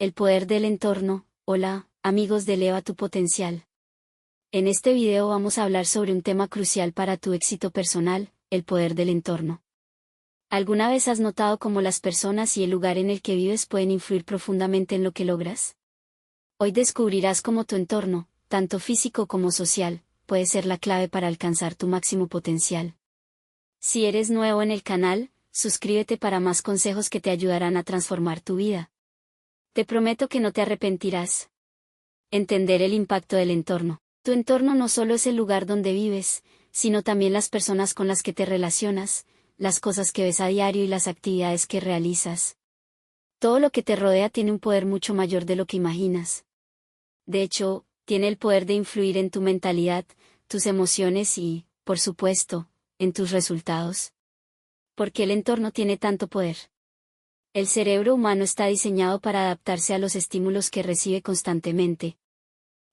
El poder del entorno. Hola, amigos de Eleva tu Potencial. En este video vamos a hablar sobre un tema crucial para tu éxito personal, el poder del entorno. ¿Alguna vez has notado cómo las personas y el lugar en el que vives pueden influir profundamente en lo que logras? Hoy descubrirás cómo tu entorno, tanto físico como social, puede ser la clave para alcanzar tu máximo potencial. Si eres nuevo en el canal, suscríbete para más consejos que te ayudarán a transformar tu vida. Te prometo que no te arrepentirás. Entender el impacto del entorno. Tu entorno no solo es el lugar donde vives, sino también las personas con las que te relacionas, las cosas que ves a diario y las actividades que realizas. Todo lo que te rodea tiene un poder mucho mayor de lo que imaginas. De hecho, tiene el poder de influir en tu mentalidad, tus emociones y, por supuesto, en tus resultados. ¿Por qué el entorno tiene tanto poder? El cerebro humano está diseñado para adaptarse a los estímulos que recibe constantemente.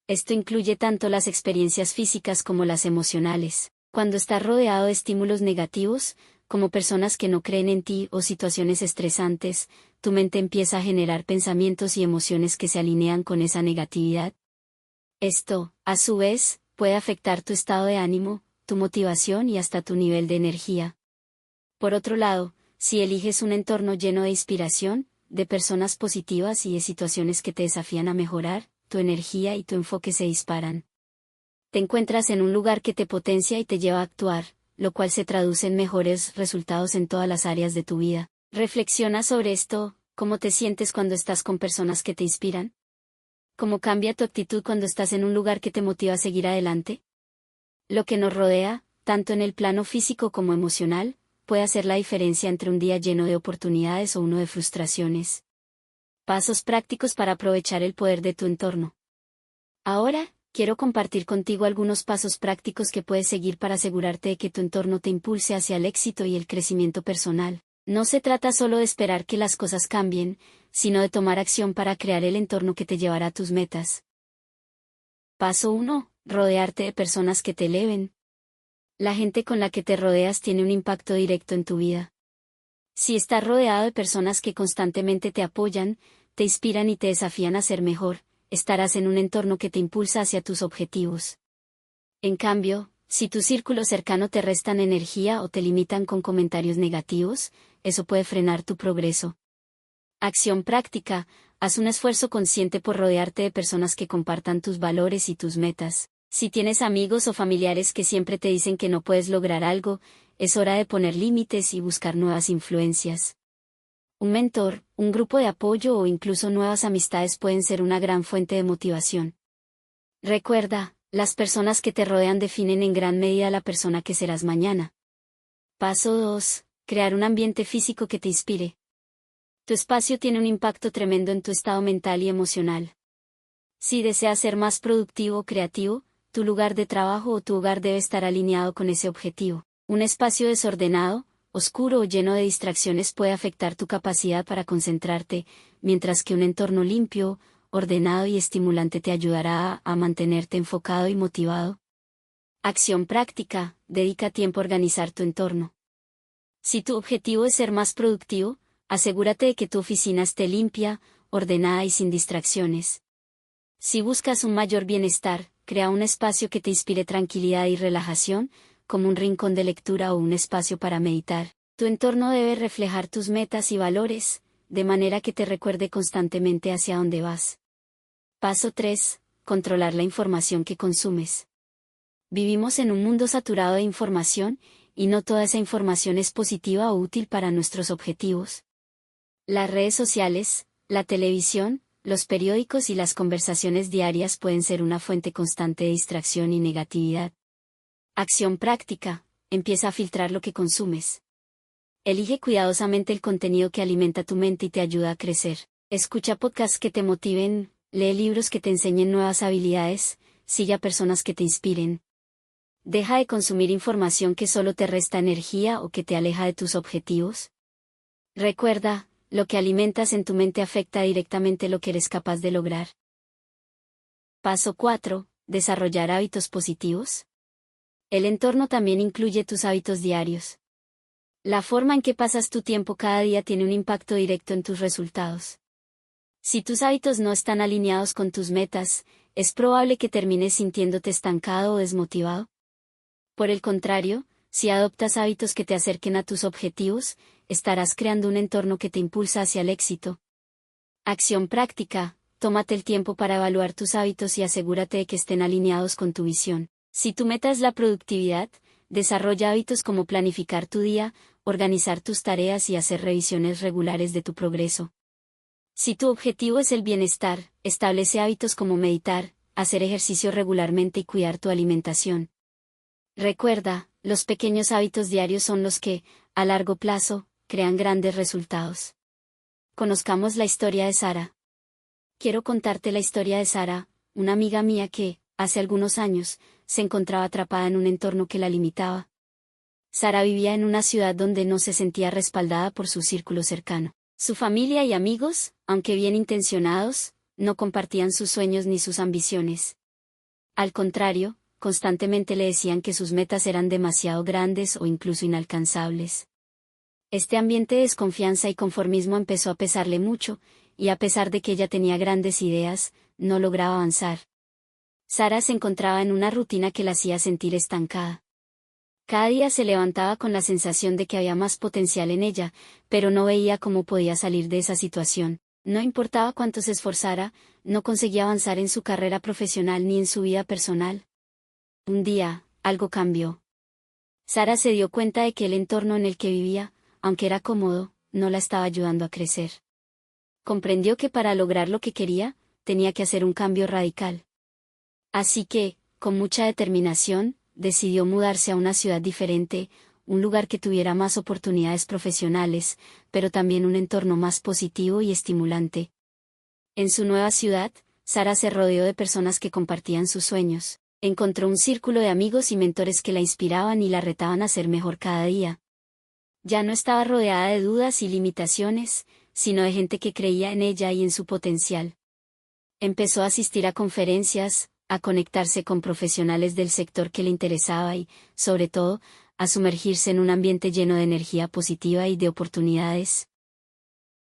Esto incluye tanto las experiencias físicas como las emocionales. Cuando estás rodeado de estímulos negativos, como personas que no creen en ti o situaciones estresantes, tu mente empieza a generar pensamientos y emociones que se alinean con esa negatividad. Esto, a su vez, puede afectar tu estado de ánimo, tu motivación y hasta tu nivel de energía. Por otro lado, si eliges un entorno lleno de inspiración, de personas positivas y de situaciones que te desafían a mejorar, tu energía y tu enfoque se disparan. Te encuentras en un lugar que te potencia y te lleva a actuar, lo cual se traduce en mejores resultados en todas las áreas de tu vida. Reflexiona sobre esto, ¿cómo te sientes cuando estás con personas que te inspiran? ¿Cómo cambia tu actitud cuando estás en un lugar que te motiva a seguir adelante? Lo que nos rodea, tanto en el plano físico como emocional, puede hacer la diferencia entre un día lleno de oportunidades o uno de frustraciones. Pasos prácticos para aprovechar el poder de tu entorno. Ahora, quiero compartir contigo algunos pasos prácticos que puedes seguir para asegurarte de que tu entorno te impulse hacia el éxito y el crecimiento personal. No se trata solo de esperar que las cosas cambien, sino de tomar acción para crear el entorno que te llevará a tus metas. Paso 1. Rodearte de personas que te eleven. La gente con la que te rodeas tiene un impacto directo en tu vida. Si estás rodeado de personas que constantemente te apoyan, te inspiran y te desafían a ser mejor, estarás en un entorno que te impulsa hacia tus objetivos. En cambio, si tu círculo cercano te restan energía o te limitan con comentarios negativos, eso puede frenar tu progreso. Acción práctica: haz un esfuerzo consciente por rodearte de personas que compartan tus valores y tus metas. Si tienes amigos o familiares que siempre te dicen que no puedes lograr algo, es hora de poner límites y buscar nuevas influencias. Un mentor, un grupo de apoyo o incluso nuevas amistades pueden ser una gran fuente de motivación. Recuerda, las personas que te rodean definen en gran medida la persona que serás mañana. Paso 2. Crear un ambiente físico que te inspire. Tu espacio tiene un impacto tremendo en tu estado mental y emocional. Si deseas ser más productivo o creativo, tu lugar de trabajo o tu hogar debe estar alineado con ese objetivo. Un espacio desordenado, oscuro o lleno de distracciones puede afectar tu capacidad para concentrarte, mientras que un entorno limpio, ordenado y estimulante te ayudará a mantenerte enfocado y motivado. Acción práctica: dedica tiempo a organizar tu entorno. Si tu objetivo es ser más productivo, asegúrate de que tu oficina esté limpia, ordenada y sin distracciones. Si buscas un mayor bienestar, crea un espacio que te inspire tranquilidad y relajación, como un rincón de lectura o un espacio para meditar. Tu entorno debe reflejar tus metas y valores, de manera que te recuerde constantemente hacia dónde vas. Paso 3. Controlar la información que consumes. Vivimos en un mundo saturado de información, y no toda esa información es positiva o útil para nuestros objetivos. Las redes sociales, la televisión, los periódicos y las conversaciones diarias pueden ser una fuente constante de distracción y negatividad. Acción práctica: empieza a filtrar lo que consumes. Elige cuidadosamente el contenido que alimenta tu mente y te ayuda a crecer. Escucha podcasts que te motiven, lee libros que te enseñen nuevas habilidades, sigue a personas que te inspiren. Deja de consumir información que solo te resta energía o que te aleja de tus objetivos. Recuerda, lo que alimentas en tu mente afecta directamente lo que eres capaz de lograr. Paso 4. Desarrollar hábitos positivos. El entorno también incluye tus hábitos diarios. La forma en que pasas tu tiempo cada día tiene un impacto directo en tus resultados. Si tus hábitos no están alineados con tus metas, es probable que termines sintiéndote estancado o desmotivado. Por el contrario, si adoptas hábitos que te acerquen a tus objetivos, estarás creando un entorno que te impulsa hacia el éxito. Acción práctica: tómate el tiempo para evaluar tus hábitos y asegúrate de que estén alineados con tu visión. Si tu meta es la productividad, desarrolla hábitos como planificar tu día, organizar tus tareas y hacer revisiones regulares de tu progreso. Si tu objetivo es el bienestar, establece hábitos como meditar, hacer ejercicio regularmente y cuidar tu alimentación. Recuerda, los pequeños hábitos diarios son los que, a largo plazo, crean grandes resultados. Conozcamos la historia de Sara. Quiero contarte la historia de Sara, una amiga mía que, hace algunos años, se encontraba atrapada en un entorno que la limitaba. Sara vivía en una ciudad donde no se sentía respaldada por su círculo cercano. Su familia y amigos, aunque bien intencionados, no compartían sus sueños ni sus ambiciones. Al contrario, constantemente le decían que sus metas eran demasiado grandes o incluso inalcanzables. Este ambiente de desconfianza y conformismo empezó a pesarle mucho, y a pesar de que ella tenía grandes ideas, no lograba avanzar. Sara se encontraba en una rutina que la hacía sentir estancada. Cada día se levantaba con la sensación de que había más potencial en ella, pero no veía cómo podía salir de esa situación. No importaba cuánto se esforzara, no conseguía avanzar en su carrera profesional ni en su vida personal. Un día, algo cambió. Sara se dio cuenta de que el entorno en el que vivía, aunque era cómodo, no la estaba ayudando a crecer. Comprendió que para lograr lo que quería, tenía que hacer un cambio radical. Así que, con mucha determinación, decidió mudarse a una ciudad diferente, un lugar que tuviera más oportunidades profesionales, pero también un entorno más positivo y estimulante. En su nueva ciudad, Sara se rodeó de personas que compartían sus sueños, encontró un círculo de amigos y mentores que la inspiraban y la retaban a ser mejor cada día. Ya no estaba rodeada de dudas y limitaciones, sino de gente que creía en ella y en su potencial. Empezó a asistir a conferencias, a conectarse con profesionales del sector que le interesaba y, sobre todo, a sumergirse en un ambiente lleno de energía positiva y de oportunidades.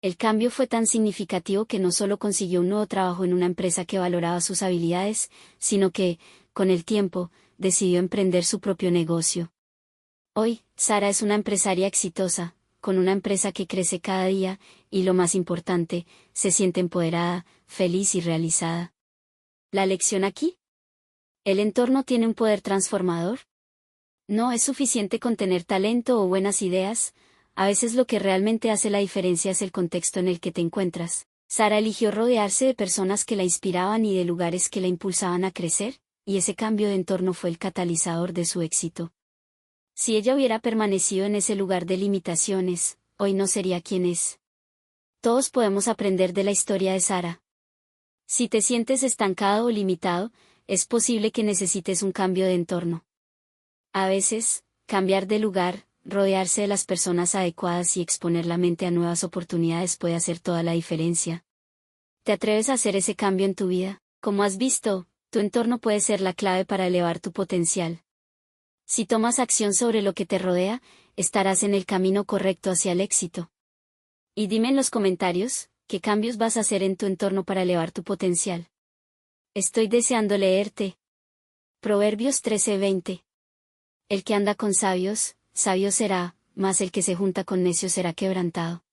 El cambio fue tan significativo que no solo consiguió un nuevo trabajo en una empresa que valoraba sus habilidades, sino que, con el tiempo, decidió emprender su propio negocio. Hoy, Sara es una empresaria exitosa, con una empresa que crece cada día, y lo más importante, se siente empoderada, feliz y realizada. ¿La lección aquí? ¿El entorno tiene un poder transformador? No es suficiente con tener talento o buenas ideas, a veces lo que realmente hace la diferencia es el contexto en el que te encuentras. Sara eligió rodearse de personas que la inspiraban y de lugares que la impulsaban a crecer, y ese cambio de entorno fue el catalizador de su éxito. Si ella hubiera permanecido en ese lugar de limitaciones, hoy no sería quien es. Todos podemos aprender de la historia de Sara. Si te sientes estancado o limitado, es posible que necesites un cambio de entorno. A veces, cambiar de lugar, rodearse de las personas adecuadas y exponer la mente a nuevas oportunidades puede hacer toda la diferencia. ¿Te atreves a hacer ese cambio en tu vida? Como has visto, tu entorno puede ser la clave para elevar tu potencial. Si tomas acción sobre lo que te rodea, estarás en el camino correcto hacia el éxito. Y dime en los comentarios, ¿qué cambios vas a hacer en tu entorno para elevar tu potencial? Estoy deseando leerte. Proverbios 13:20. El que anda con sabios, sabio será, mas el que se junta con necios será quebrantado.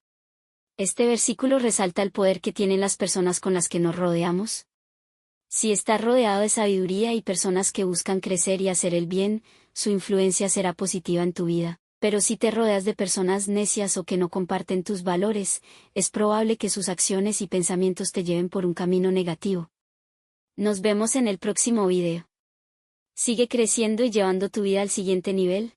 Este versículo resalta el poder que tienen las personas con las que nos rodeamos. Si estás rodeado de sabiduría y personas que buscan crecer y hacer el bien, su influencia será positiva en tu vida. Pero si te rodeas de personas necias o que no comparten tus valores, es probable que sus acciones y pensamientos te lleven por un camino negativo. Nos vemos en el próximo video. Sigue creciendo y llevando tu vida al siguiente nivel.